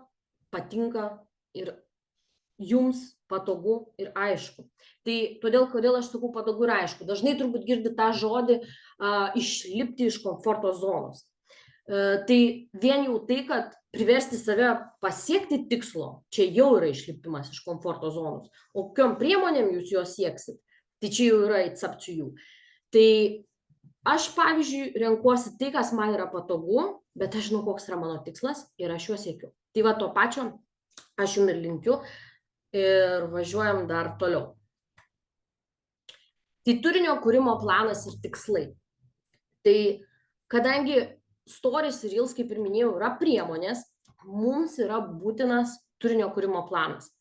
patinka ir jums patogu ir aišku. Tai kodėl aš sakau patogu ir aišku. Dažnai turbūt girdi tą žodį išlipti iš komforto zonos. Tai vien jau tai, kad priversti save pasiekti tikslo, čia jau yra išlipimas iš komforto zonos. O kokiom priemonėm jūs juos sieksit, tai čia jau yra it's up to you. Tai aš, pavyzdžiui, renkuosi tai, kas man yra patogu, bet aš žinau, koks yra mano tikslas ir aš juos siekiu. Tai to pačio aš jums ir linkiu ir važiuojam dar toliau. Tai turinio kūrimo planas ir tikslai. Tai kadangi stories ir reels, kaip ir minėjau, yra priemonės, mums yra būtinas turinio kūrimo planas.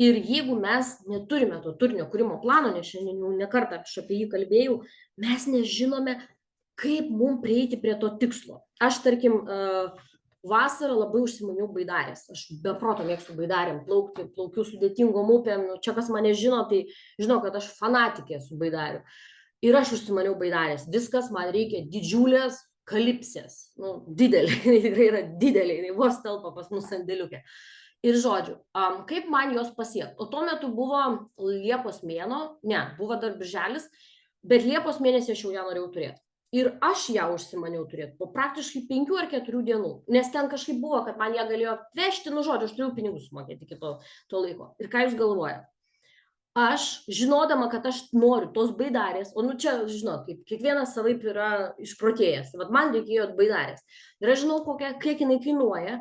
Ir jeigu mes neturime to turinio kūrimo plano, nes šiandien jau ne kartą aš apie jį kalbėjau, mes nežinome, kaip mums prieiti prie to tikslo. Aš, tarkim, vasarą labai užsimaniau baidarės. Aš be proto mėgstu baidarėm plaukti, plaukiu sudėtingom upėm. Čia kas mane žino, tai žinau, kad aš fanatikė su baidariu. Ir aš užsimaniau baidarės. Viskas, man reikia didžiulės kalipsės, didelė, jinai tikrai yra didelė, jinai vos telpa pas mus sandėliukė. Ir žodžiu, kaip man jos pasiekti? O tuo metu buvo Liepos mėnuo, buvo dar birželis, bet Liepos mėnesį aš jau ją norėjau turėti. Ir aš ją užsimaniau turėti po praktiškai 5 ar 4 dienų, nes ten kažkaip buvo, kad man ją galėjo vežti, žodžiu, aš turėjau pinigų sumokėti iki to laiko. Ir ką jūs galvojate? Aš, žinodama, kad aš noriu tos baidarės, o čia, žinot, kaip kiekvienas savaip yra išprotėjęs, man reikėjo baidarės. Ir aš žinau, kiek jinai kainuoja,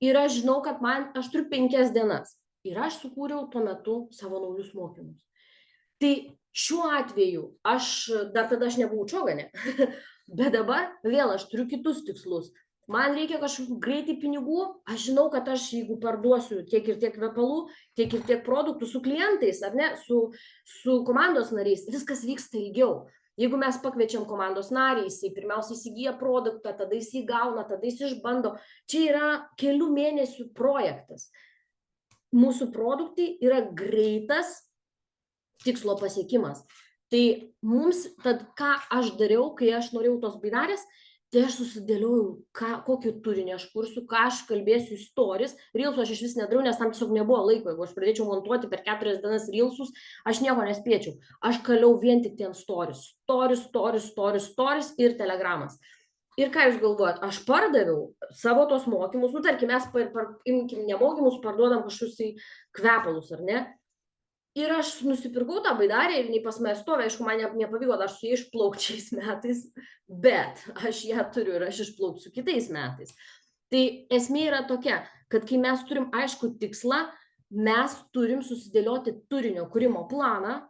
ir aš žinau, kad aš turiu 5 dienas. Ir aš sukūriau tuo metu savo naujus mokymus. Tai šiuo atveju, dar tada aš nebuvau čioganė, bet dabar vėl aš turiu kitus tikslus. Man reikia kažkokių greitai pinigų, aš žinau, kad aš jeigu parduosiu tiek ir tiek kvepalų, tiek ir tiek produktų su klientais, ar ne, su komandos nariais, viskas vyksta ilgiau. Jeigu mes pakviečiam komandos narį, jisai pirmiausia įsigyja produktą, tada jisai gauna, tada jisai išbando. Čia yra kelių mėnesių projektas. Mūsų produktai yra greitas tikslo pasiekimas. Tai mums, tad ką aš dariau, kai aš norėjau tos baidarės, tai aš susidėliojau, kokį turinį aš kursiu, ką aš kalbėsiu į stories. Reelsų aš iš vis nedariau, nes tam tiesiog nebuvo laiko. Jeigu aš pradėčiau montuoti per 4 dienas reelsus, aš nieko nespėčiau. Aš kaliau vien tik ten stories. Stories ir telegramas. Ir ką jūs galvojat, aš pardaviau savo tos mokymus, nu tarkim, mes imkim nemokymus, parduodam kažkokius kvepalus, ar ne? Ir aš nusipirkau tą baidarę ir jinai pas mane stovi, aišku, man nepavyko dar su jie išplaukti šiais metais, bet aš ją turiu ir aš išplauksiu kitais metais. Tai esmė yra tokia, kad kai mes turim aišku tikslą, mes turim susidėlioti turinio kūrimo planą,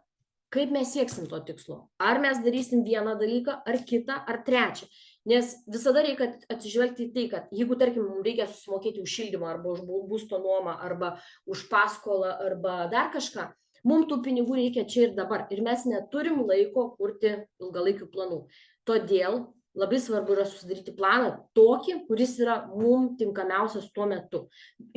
kaip mes sieksim to tikslo. Ar mes darysim vieną dalyką, ar kitą, ar trečią. Nes visada reikia atsižvelgti į tai, kad jeigu, tarkim, mums reikia susimokėti už šildymą, arba už būsto nuomą, arba už paskolą, arba dar kažką, mums tų pinigų reikia čia ir dabar. Ir mes neturim laiko kurti ilgalaikių planų. Todėl labai svarbu yra susidaryti planą tokį, kuris yra mums tinkamiausias tuo metu.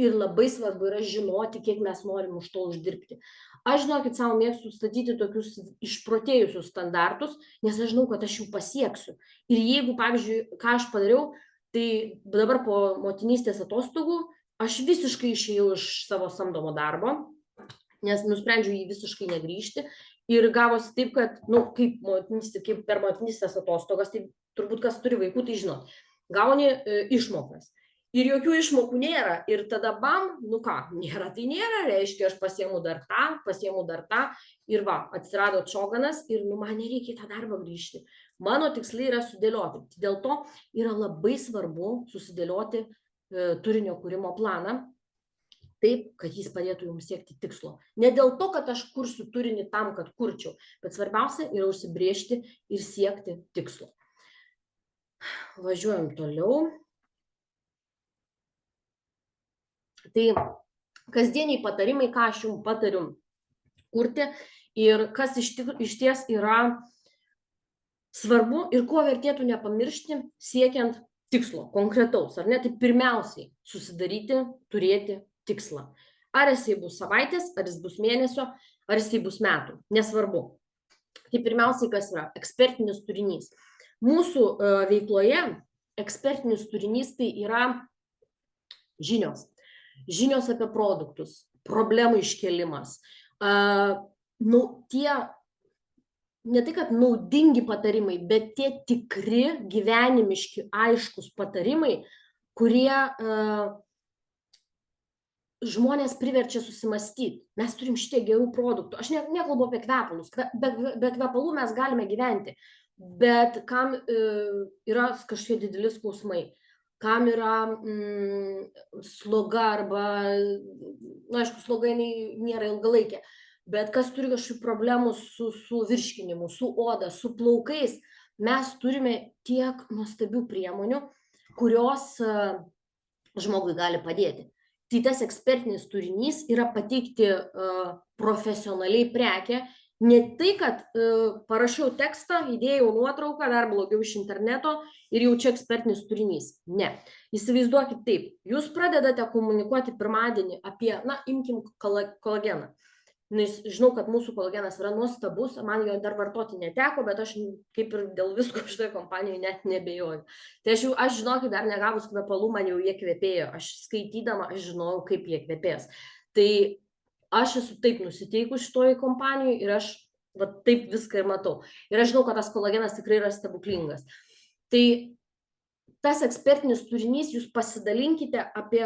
Ir labai svarbu yra žinoti, kiek mes norim už to uždirbti. Aš, žinokit, savo mėgstu statyti tokius išprotėjusius standartus, nes aš žinau, kad aš jų pasieksiu. Ir jeigu, pavyzdžiui, ką aš padariau, tai dabar po motinystės atostogų aš visiškai išėjau iš savo samdomo darbo, nes nusprendžiau jį visiškai negrįžti. Ir gavosi taip, kad, kaip per motinystės atostogas, tai turbūt kas turi vaikų, tai žinot, gauni išmokas. Ir jokių išmokų nėra. Ir tada bam, nėra, tai nėra, reiškia, aš pasiemu dar tą, ir va, atsirado atšoganas ir man nereikia į tą darbą grįžti. Mano tikslai yra sudėlioti. Dėl to yra labai svarbu susidėlioti turinio kūrimo planą, taip, kad jis padėtų jums siekti tikslo. Ne dėl to, kad aš kursiu turinį tam, kad kurčiau, bet svarbiausia yra užsibrėžti ir siekti tikslo. Važiuojam toliau. Tai kasdieniai patarimai, ką aš jums patariu kurti ir kas iš ties yra svarbu ir ko vertėtų nepamiršti siekiant tikslo, konkretaus, ar ne? Tai pirmiausiai susidaryti, turėti tikslą. Ar jisai bus savaitės, ar jis bus mėnesio, ar jisai bus metų, nesvarbu. Tai pirmiausiai, kas yra ekspertinis turinys. Mūsų veikloje ekspertinis turinys tai yra žinios. Žinios apie produktus, problemų iškėlimas. Tie ne tai, kad naudingi patarimai, bet tie tikri, gyvenimiški, aiškus patarimai, kurie žmonės priverčia susimastyti. Mes turim šitiek gerų produktų. Aš nekalbu apie kvepalus. Be kvepalų mes galime gyventi. Bet kam yra kažkokie dideli skausmai, kam yra sloga arba, aišku, sloga nėra ilgalaikė, bet kas turi kažkokių problemų su virškinimu, su oda, su plaukais, mes turime tiek nuostabių priemonių, kurios žmogui gali padėti. Tai tas ekspertinis turinys yra pateikti profesionaliai prekę, ne tai, kad parašiau tekstą, įdėjau nuotrauką, dar blogiau iš interneto ir jau čia ekspertinis turinys. Ne. Įsivaizduokit taip, jūs pradedate komunikuoti pirmadienį apie, imkim kolageną. Žinau, kad mūsų kolagenas yra nuostabus, man jo dar vartoti neteko, bet aš kaip ir dėl visko šitoje kompanijoje net nebejoju. Tai aš žinokit, dar negavus kvepalų, man jau jie kvepėjo. Aš skaitydama, aš žinojau, kaip jie kvepės. Tai aš esu taip nusiteikus šitoje kompanijoje ir aš taip viską ir matau. Ir aš žinau, kad tas kolagenas tikrai yra stebuklingas. Tai tas ekspertinis turinys, jūs pasidalinkite apie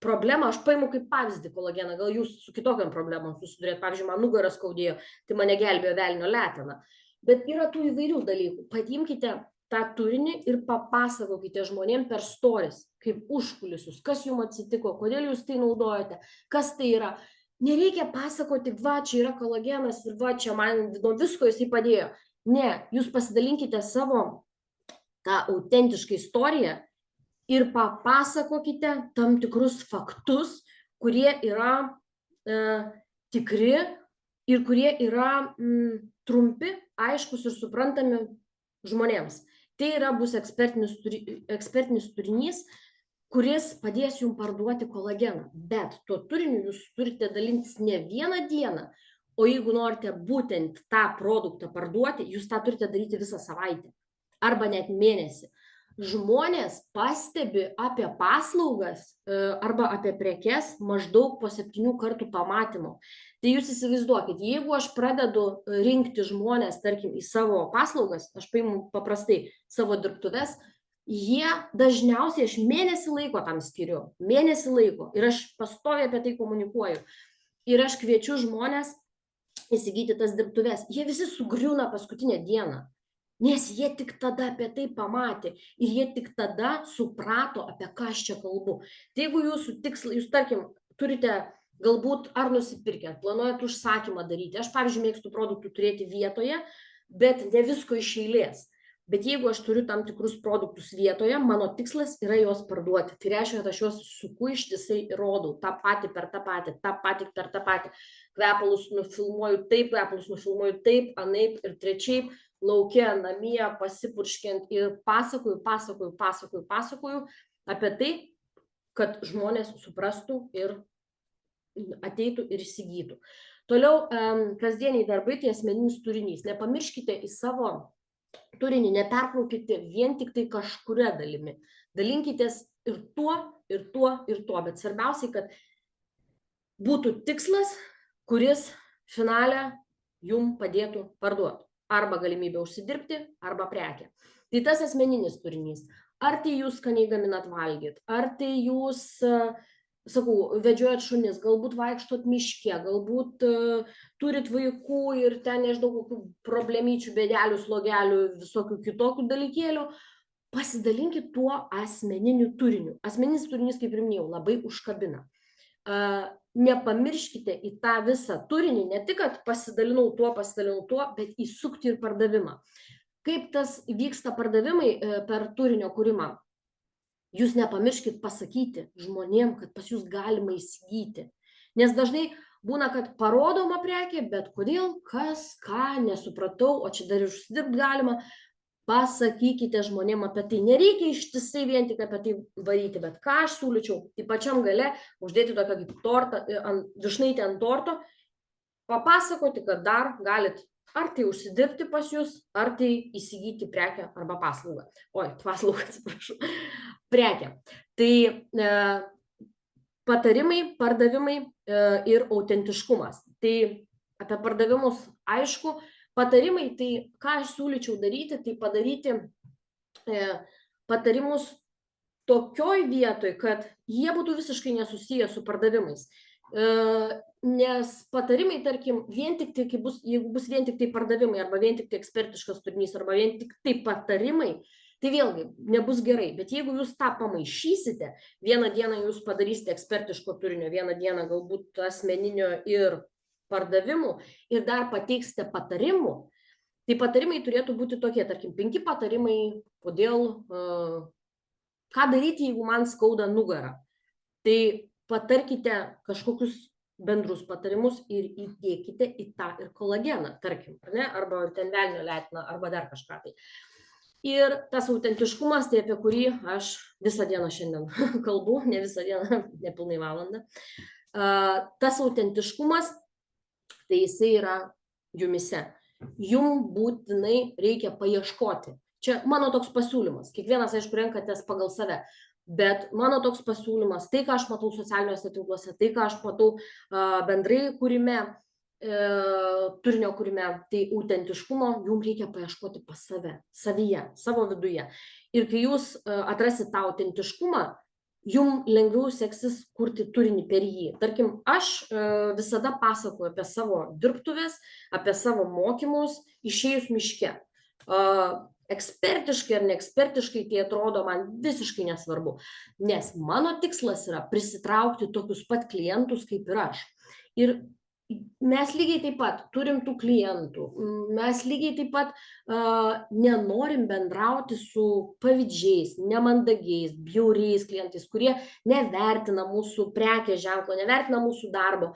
problemą, aš paimu kaip pavyzdį kolageną, gal jūs su kitokiam problemom susidurėt, pavyzdžiui, man nugarą skaudėjo, tai mane gelbėjo velnio letena. Bet yra tų įvairių dalykų. Paimkite tą turinį ir papasakokite žmonėm per stories, kaip užkulisius, kas jums atsitiko, kodėl jūs tai naudojate, kas tai yra. Nereikia pasakoti, va, čia yra kolagenas ir va, čia man nuo visko jisai padėjo. Ne, jūs pasidalinkite savo tą autentišką istoriją ir papasakokite tam tikrus faktus, kurie yra tikri ir kurie yra trumpi, aiškus ir suprantami žmonėms. Tai bus ekspertinis turinys, kuris padės jums parduoti kolageną. Bet tuo turiniu jūs turite dalintis ne vieną dieną, O jeigu norite būtent tą produktą parduoti, jūs tą turite daryti visą savaitę arba net mėnesį. Žmonės pastebi apie paslaugas arba apie prekes maždaug po 7 kartų pamatymo. Tai jūs įsivaizduokit, jeigu aš pradedu rinkti žmonės, tarkim, į savo paslaugas, aš paimu paprastai savo dirbtuves, jie dažniausiai aš mėnesį laiko tam skiriu, mėnesį laiko, ir aš pastoviai apie tai komunikuoju. Ir aš kviečiu žmonės įsigyti tas dirbtuves. Jie visi sugriūna paskutinę dieną, nes jie tik tada apie tai pamatė ir jie tik tada suprato, apie ką aš čia kalbu. Tai jeigu jūsų tikslas, jūs tarkim, turite galbūt ar nusipirkę, planuojat užsakymą daryti. Aš, pavyzdžiui, mėgstu produktų turėti vietoje, bet ne visko iš eilės. Bet jeigu aš turiu tam tikrus produktus vietoje, mano tikslas yra juos parduoti. Tai reiškia, kad aš juos suku ištisai ir rodau tą patį per tą patį, tą patį per tą patį. Kvepalus nufilmuoju taip, anaip ir trečiaip, lauke, namie, pasipurškiant ir pasakoju apie tai, kad žmonės suprastų ir ateitų ir įsigytų. Toliau, kasdieniai darbai, tai asmeninis turinys. Nepamirškite į savo turinį, neperkraukite vien tik tai kažkuria dalimi. Dalinkitės ir tuo, bet svarbiausiai, kad būtų tikslas, kuris finale jum padėtų parduoti. Arba galimybė užsidirbti, arba prekė. Tai tas asmeninis turinys. Ar tai jūs skaniai gaminat valgyt, ar tai jūs, vedžiojat šunis, galbūt vaikštot miške, galbūt turit vaikų ir ten, nežinau, kokių problemyčių, bėdelių, slogelių, visokių kitokių dalykėlių, pasidalinkit tuo asmeniniu turiniu. Asmeninis turinys, kaip ir minėjau, labai užkabina. Nepamirškite į tą visą turinį, ne tik, kad pasidalinau tuo, bet įsukti ir pardavimą. Kaip tas vyksta pardavimai per turinio kūrimą? Jūs nepamirškit pasakyti žmonėm, kad pas jūs galima įsigyti. Nes dažnai būna, kad parodoma prekė, bet kodėl, kas, ką, nesupratau, o čia dar ir užsidirbti galima. Pasakykite žmonėm apie tai. Nereikia ištisai vien tik apie tai varyti, bet ką aš siūlyčiau, tai pačiam gale uždėti tokią kaip tortą, vyšnaitę ant torto, papasakoti, kad dar galit ar tai užsidirbti pas jūs, ar tai įsigyti prekę arba paslaugą. Paslaugą, atsiprašau. Prekę. Tai patarimai, pardavimai ir autentiškumas. Tai apie pardavimus aišku. Patarimai, tai ką aš siūlyčiau daryti, tai padaryti patarimus tokioj vietoj, kad jie būtų visiškai nesusiję su pardavimais. Nes patarimai, tarkim, vien tik tai, jeigu bus vien tik tai pardavimai, arba vien tik tai ekspertiškas turinys, arba vien tik tai patarimai, tai vėlgi nebus gerai. Bet jeigu jūs tą pamaišysite, vieną dieną jūs padarysite ekspertiško turinio, vieną dieną galbūt asmeninio ir pardavimų ir dar pateiksite patarimų, tai patarimai turėtų būti tokie, tarkim, 5 patarimai, kodėl, ką daryti, jeigu man skauda nugarą. Tai patarkite kažkokius bendrus patarimus ir įdėkite į tą ir kolageną, tarkim, arba ten velnio letiną, arba dar kažką tai. Ir tas autentiškumas, tai apie kurį aš visą dieną šiandien kalbu, ne visą dieną, nepilnai valandą. Tas autentiškumas, tai jisai yra jumise. Jum būtinai reikia paieškoti. Čia mano toks pasiūlymas. Kiekvienas, aišku, renkatės pagal save. Bet mano toks pasiūlymas, tai, ką aš matau socialiniuose tinkluose, tai, ką aš matau bendrai kūrime, turinio kūrime, tai autentiškumo jum reikia paieškoti pas save, savyje, savo viduje. Ir kai jūs atrasit tą autentiškumą, jum lengviau seksis kurti turinį per jį. Tarkim, aš visada pasakoju apie savo dirbtuves, apie savo mokymus išėjus miške. Ekspertiškai ar neekspertiškai tai atrodo man visiškai nesvarbu, nes mano tikslas yra prisitraukti tokius pat klientus kaip ir aš. Ir mes lygiai taip pat turim tų klientų, mes lygiai taip pat nenorim bendrauti su pavydžiais, nemandagiais, bjauriais klientais, kurie nevertina mūsų prekės ženklo, nevertina mūsų darbo,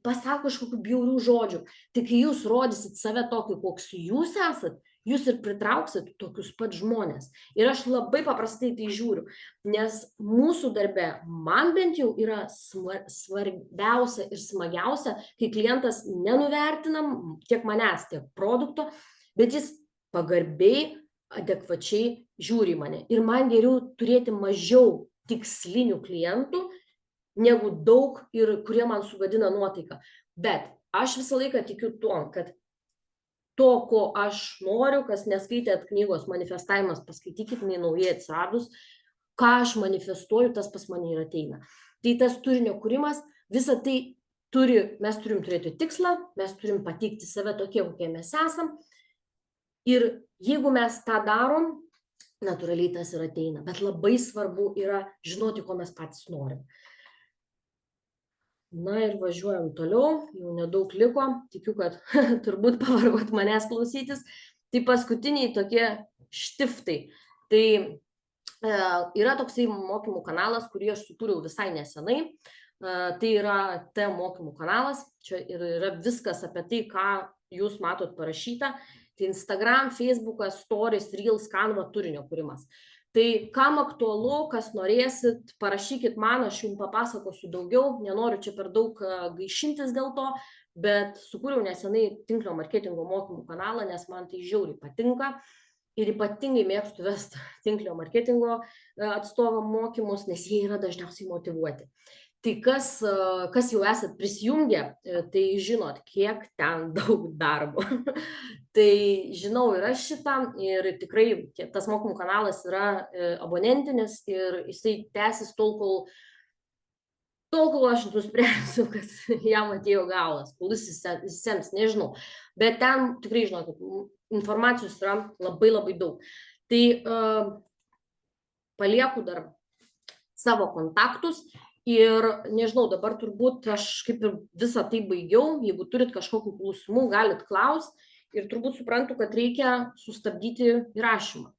pasako kažkokių bjaurių žodžių. Tik kai jūs rodysit save tokį, koks jūs esat, jūs ir pritrauksit tokius pat žmonės. Ir aš labai paprastai tai žiūriu, nes mūsų darbe, man bent jau yra svarbiausia ir smagiausia, kai klientas nenuvertinam tiek manęs, tiek produkto, bet jis pagarbiai, adekvačiai žiūri į mane. Ir man geriau turėti mažiau tikslinių klientų, negu daug ir kurie man sugadina nuotaiką. Bet aš visą laiką tikiu tuo, kad to, ko aš noriu, kas neskaitėt knygos Manifestavimas, paskaitykit, jinai naujai atsiradus, ką aš manifestuoju, tas pas mane ir ateina. Tai tas turinio kūrimas, visą tai mes turim turėti tikslą, mes turim pateikti save tokie, kokie mes esam. Ir jeigu mes tą darom, natūraliai tas ir ateina. Bet labai svarbu yra žinoti, ko mes patys norim. Na ir važiuojam toliau, jau nedaug liko, tikiu, kad turbūt pavargot manęs klausytis. Tai paskutiniai tokie štiftai. Tai yra toksai mokymų kanalas, kurį aš sukūriau visai nesenai. Tai yra T mokymų kanalas, čia ir yra viskas apie tai, ką jūs matot parašyta. Tai Instagram, Facebookas, Stories, Reels, Canva turinio kūrimas. Tai kam aktualu, kas norėsit, parašykit man, aš jums papasakosiu daugiau, nenoriu čia per daug gaišintis dėl to, bet sukūriau nesenai tinklo marketingo mokymų kanalą, nes man tai žiauriai patinka ir ypatingai mėgstu vesti tinklo marketingo atstovam mokymus, nes jie yra dažniausiai motyvuoti. Tai kas jau esat prisijungę, tai žinot, kiek ten daug darbo. Tai žinau ir aš šitą ir tikrai tas mokymų kanalas yra abonentinis ir jisai tęsis tol, kol aš nuspręsiu, kad jam atėjo galas, kol jis sems, nežinau. Bet ten tikrai, žinokit, informacijos yra labai labai daug. Tai palieku dar savo kontaktus. Ir nežinau, dabar turbūt aš kaip ir visą tai baigiau, jeigu turit kažkokių klausimų, galit klausti ir turbūt suprantu, kad reikia sustabdyti įrašymą.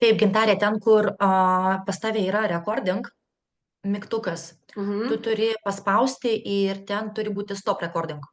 Taip, Gintarė, ten, kur pas tavę yra recording, mygtukas, tu turi paspausti ir ten turi būti stop recording.